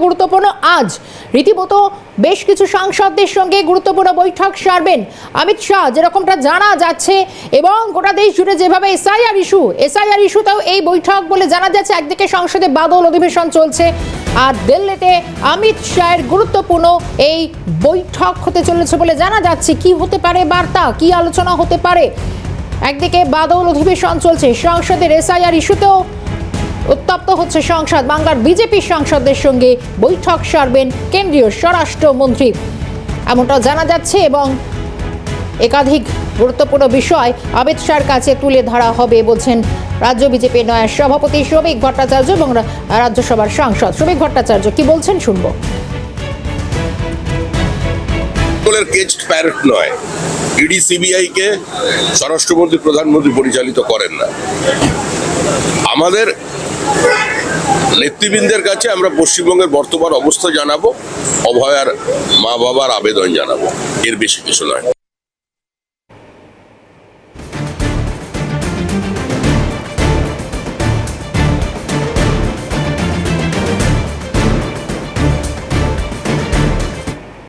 গুরুত্বপূর্ণ আজ রীতিমতো বেশ কিছু সাংসদদের সঙ্গে গুরুত্বপূর্ণ বৈঠক সারবেন অমিত শাহ, যেরকমটা জানা যাচ্ছে। এবং গোটা দেশ জুড়ে যেভাবে এসআইআর ইস্যুতেও এই বৈঠক বলে জানা যাচ্ছে। একদিকে সংসদে বাদল অধিবেশন চলছে, আর দিল্লিতে অমিত শাহের গুরুত্বপূর্ণ এই বৈঠক হতে চলেছে বলে জানা যাচ্ছে। কি হতে পারে বার্তা, কি আলোচনা হতে পারে? একদিকে বাদল অধিবেশন চলছে, সংসদের এসআইআর ইস্যুতেও উত্তপ্ত হচ্ছে সংসদ। বাংলার বিজেপি সাংসদদের সঙ্গে বৈঠক সারবেন কেন্দ্রীয় স্বরাষ্ট্রমন্ত্রী, এমনটা জানা যাচ্ছে। এবং একাধিক গুরুত্বপূর্ণ বিষয় অমিত শাহর কাছে তুলে ধরা হবে বলছেন রাজ্য বিজেপির নয়া সভাপতি শ্রমিক ভট্টাচার্য এবং রাজ্যসভার সাংসদ শ্রমিক ভট্টাচার্য। কি বলছেন শুনবো। কেজড প্যারেট নয়, ইডি সিবিআই কে স্বরাষ্ট্রমন্ত্রী প্রধানমন্ত্রী পরিচালিত করেন না। আমাদের নেতৃবৃন্দের কাছে আমরা পশ্চিমবঙ্গের বর্তমান অবস্থা জানাবো, অভয়ার মা বাবার আবেদন জানাবো, এর বেশি কিছু নয়।